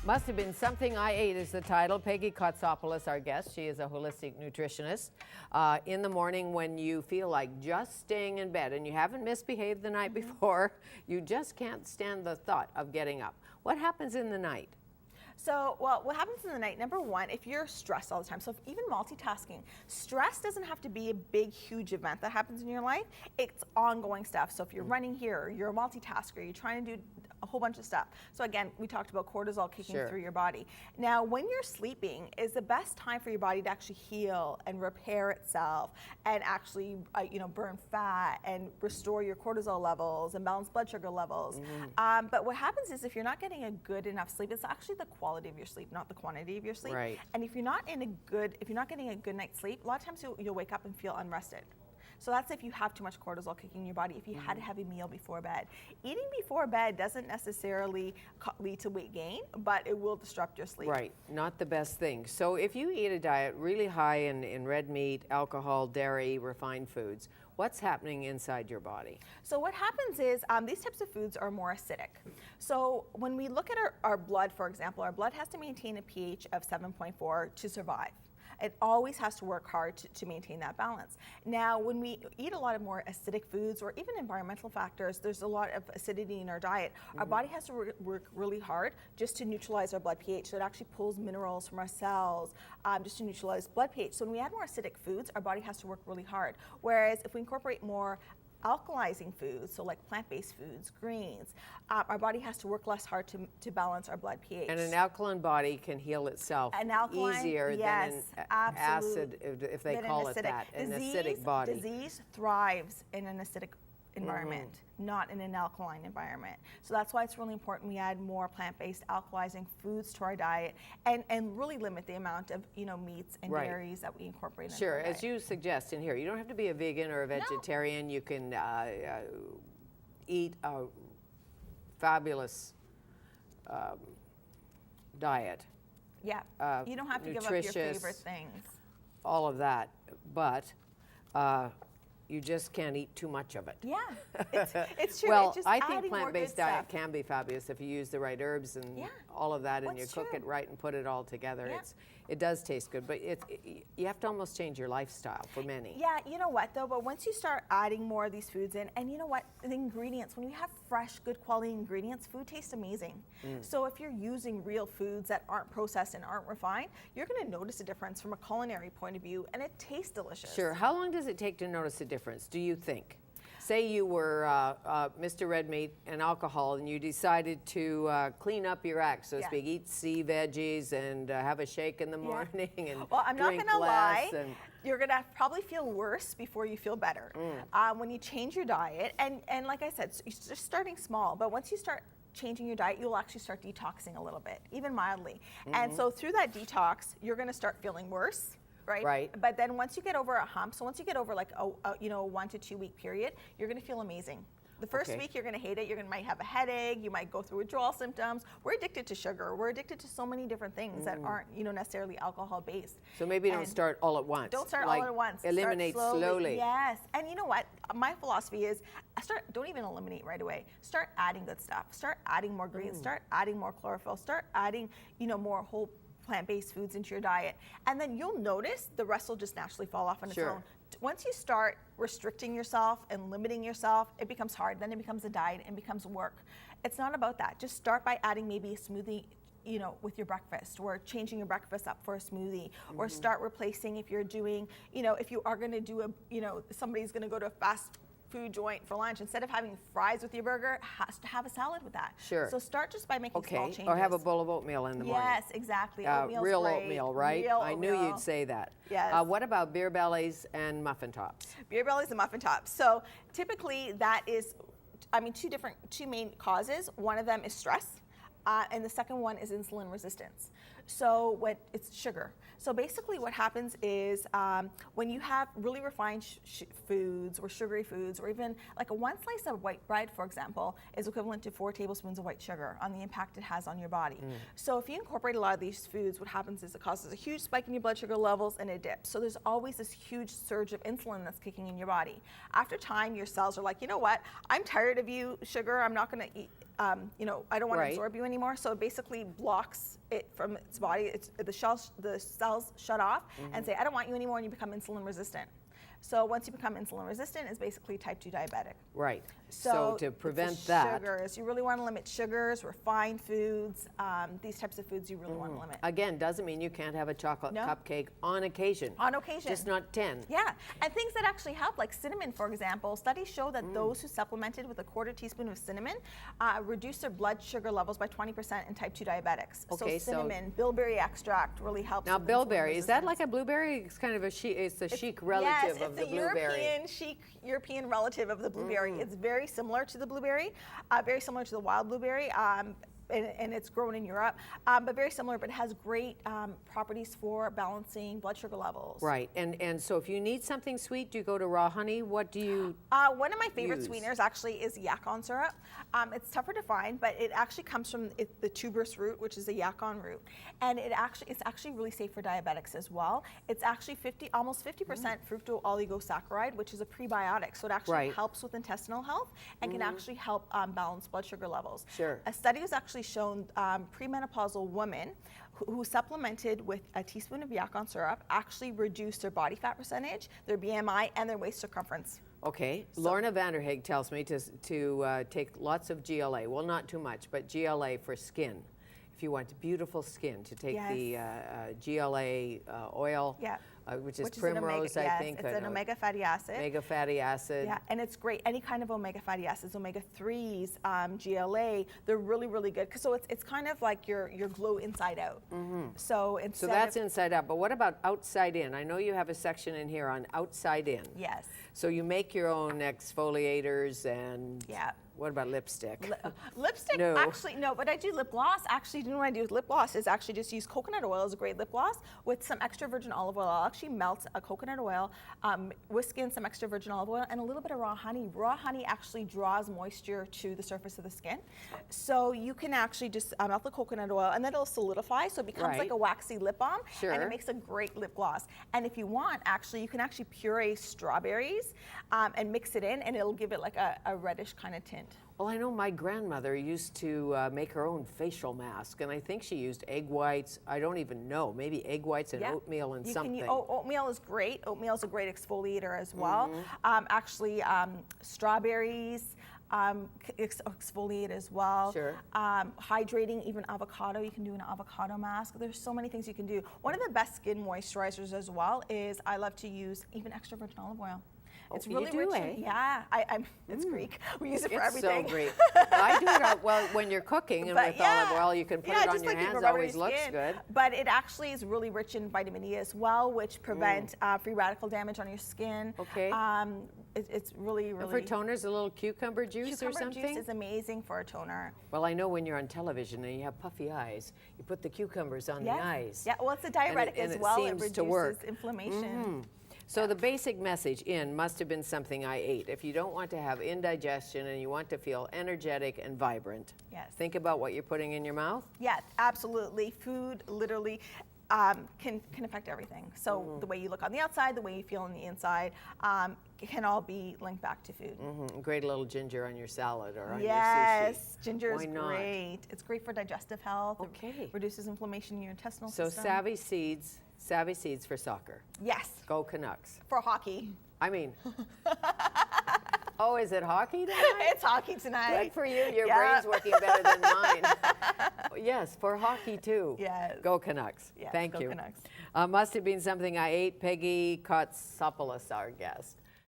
Must have been something I ate is the title. Peggy Kotsopoulos, our guest. She is a holistic nutritionist. In the morning when you feel like just staying in bed and you haven't misbehaved the night before, you just can't stand the thought of getting up. What happens in the night? So, well, what happens in the night, number one, if you're stressed all the time, so if even multitasking, stress doesn't have to be a big, huge event that happens in your life. It's ongoing stuff. So if you're running here, you're a multitasker, you're trying to do a whole bunch of stuff. So again, we talked about cortisol kicking through your body. Now, when you're sleeping is the best time for your body to actually heal and repair itself and actually, burn fat and restore your cortisol levels and balance blood sugar levels. But what happens is if you're not getting a good enough sleep, it's actually the quality of your sleep, not the quantity of your sleep. Right. And if you're not getting a good night's sleep, a lot of times you'll wake up and feel unrested. So that's if you have too much cortisol kicking in your body, if you had a heavy meal before bed. Eating before bed doesn't necessarily lead to weight gain, but it will disrupt your sleep. Right, not the best thing. So if you eat a diet really high in red meat, alcohol, dairy, refined foods, what's happening inside your body? So what happens is these types of foods are more acidic. So when we look at our blood, for example, our blood has to maintain a pH of 7.4 to survive. It always has to work hard to maintain that balance. Now, when we eat a lot of more acidic foods or even environmental factors, there's a lot of acidity in our diet. Our body has to work really hard just to neutralize our blood pH. So it actually pulls minerals from our cells just to neutralize blood pH. So when we add more acidic foods, our body has to work really hard. Whereas if we incorporate more alkalizing foods, so like plant-based foods, greens, our body has to work less hard to balance our blood pH. And an alkaline body can heal itself easier than an acid, if they call it that, an acidic body. Disease thrives in an acidic environment, not in an alkaline environment. So that's why it's really important we add more plant-based alkalizing foods to our diet and really limit the amount of meats and dairies that we incorporate into our diet. As you suggest in here, you don't have to be a vegan or a vegetarian. You can eat a fabulous diet. Yeah, you don't have to give up your favorite things. All of that, but you just can't eat too much of it. Yeah, it's true. Well, it's just I think plant-based diet can be fabulous if you use the right herbs and all of that, and you cook it right and put it all together. It does taste good, but you have to almost change your lifestyle for many. Yeah, you know what though, but once you start adding more of these foods in, and you know what, the ingredients, when you have fresh, good quality ingredients, food tastes amazing. So if you're using real foods that aren't processed and aren't refined, you're gonna notice a difference from a culinary point of view, and it tastes delicious. Sure, how long does it take to notice a difference, do you think? Say you were Mr. Red Meat and alcohol, and you decided to clean up your act, so to speak, eat sea veggies and have a shake in the morning and well, I'm not drink gonna lie, and you're gonna probably feel worse before you feel better. When you change your diet, and like I said, you're just starting small, but once you start changing your diet, you'll actually start detoxing a little bit, even mildly. And so through that detox, you're gonna start feeling worse. Right. But then once you get over a hump, so once you get over like a 1 to 2 week period, you're going to feel amazing. The first week you're going to hate it. You might have a headache. You might go through withdrawal symptoms. We're addicted to sugar. We're addicted to so many different things that aren't necessarily alcohol based. So maybe don't start all at once. Don't start all at once. Eliminate slowly. Yes. And you know what? My philosophy is don't even eliminate right away. Start adding good stuff. Start adding more greens. Start adding more chlorophyll. Start adding more whole plant-based foods into your diet, and then you'll notice the rest will just naturally fall off on its own. Once you start restricting yourself and limiting yourself, it becomes hard. Then it becomes a diet and becomes work. It's not about that. Just start by adding maybe a smoothie with your breakfast, or changing your breakfast up for a smoothie, or start replacing if you're doing, if you are going to do somebody's going to go to a fast food joint for lunch, instead of having fries with your burger, has to have a salad with that. So start just by making small changes. Or have a bowl of oatmeal in the morning. Yes, exactly. Real oatmeal, right? I knew you'd say that. Yes. What about beer bellies and muffin tops? Beer bellies and muffin tops. So typically that is, two main causes. One of them is stress, and the second one is insulin resistance. So it's sugar. So basically what happens is when you have really refined foods or sugary foods, or even like one slice of white bread, for example, is equivalent to 4 tablespoons of white sugar on the impact it has on your body. So if you incorporate a lot of these foods, what happens is it causes a huge spike in your blood sugar levels and it dips. So there's always this huge surge of insulin that's kicking in your body. After time, your cells are like, you know what, I'm tired of you, sugar, I'm not gonna eat. you know, I don't want Right. to absorb you anymore. So it basically blocks it from its body. The cells shut off and say, I don't want you anymore, and you become insulin resistant. So once you become insulin resistant, it's basically type 2 diabetic. Right. So to prevent it's the that, sugars, you really want to limit sugars, refined foods, these types of foods you really want to limit. again, doesn't mean you can't have a chocolate No. cupcake on occasion. On occasion. Just not 10. Yeah, and things that actually help, like cinnamon, for example. Studies show that those who supplemented with a 1/4 teaspoon of cinnamon reduce their blood sugar levels by 20% in type 2 diabetics. Okay, so cinnamon, bilberry extract really helps. Now, with bilberry, insulin is that resistance. like a blueberry? It's kind of a chic, it's the chic relative Yes, of the it's a blueberry. European chic, European relative of the blueberry. It's very similar to the blueberry, very similar to the wild blueberry. And it's grown in Europe, but very similar, but it has great properties for balancing blood sugar levels. Right, and so if you need something sweet, do you go to raw honey? What do you One of my favorite use? sweeteners actually is yacon syrup. It's tougher to find, but it actually comes from the tuberous root, which is a yacon root, and it's actually really safe for diabetics as well. It's actually almost 50% fructooligosaccharide, which is a prebiotic, so it actually Right. helps with intestinal health and can actually help balance blood sugar levels. Sure. A study has actually shown premenopausal women who supplemented with a teaspoon of yacon syrup actually reduced their body fat percentage, their BMI, and their waist circumference. Okay, Lorna Vanderhaeg tells me to take lots of GLA. Well, not too much, but GLA for skin. If you want beautiful skin, to take the GLA oil, which is primrose, an omega, I think. It's an omega fatty acid. Omega fatty acid. Yeah, and it's great. Any kind of omega fatty acids, omega 3s, GLA, they're really, really good. So it's kind of like your glow inside out. So that's inside out. But what about outside in? I know you have a section in here on outside in. Yes. So you make your own exfoliators and what about lipstick? Lipstick, No. actually, no, but I do lip gloss. Actually, you know what I do with lip gloss is actually just use coconut oil as a great lip gloss with some extra virgin olive oil. I'll actually melt a coconut oil, whisk in some extra virgin olive oil, and a little bit of raw honey. Raw honey actually draws moisture to the surface of the skin. So you can actually just melt the coconut oil, and then it'll solidify, so it becomes like a waxy lip balm, and it makes a great lip gloss. And if you want, actually, you can actually puree strawberries and mix it in, and it'll give it like a reddish kind of tint. Well, I know my grandmother used to make her own facial mask, and I think she used egg whites. I don't even know, maybe egg whites and oatmeal and something. Oatmeal is great. Oatmeal is a great exfoliator as well. Actually, strawberries exfoliate as well. Sure. Hydrating, even avocado, you can do an avocado mask. There's so many things you can do. One of the best skin moisturizers as well is I love to use even extra virgin olive oil. It's really you do, rich. eh? It's Greek. We use it for It's everything. so great. I do it well when you're cooking, and with olive oil, you can put it on just your like hands. rubbery Always looks skin. good. But it actually is really rich in vitamin E as well, which prevent free radical damage on your skin. Okay. It's really, really. And for toners, a little cucumber juice or something? Juice is amazing for a toner. Well, I know when you're on television and you have puffy eyes, you put the cucumbers on the eyes. Yeah, well, it's a diuretic and as it well. seems It to work. reduces inflammation. So the basic message in must have been something I ate. If you don't want to have indigestion and you want to feel energetic and vibrant, think about what you're putting in your mouth. Yes, absolutely. Food literally can affect everything. So the way you look on the outside, the way you feel on the inside, can all be linked back to food. Grate a little ginger on your salad or on your sushi. Yes, ginger is Why not? great. It's great for digestive health. Okay. It reduces inflammation in your intestinal So system. Savvy Seeds for soccer. Yes. Go Canucks. For hockey. I mean, oh, is it hockey tonight? It's hockey tonight. Good for you. Your brain's working better than mine. Yes, for hockey too. Yes. Go Canucks. Yes, Thank go you. Canucks. Must have been something I ate. Peggy Kotsopoulos, our guest.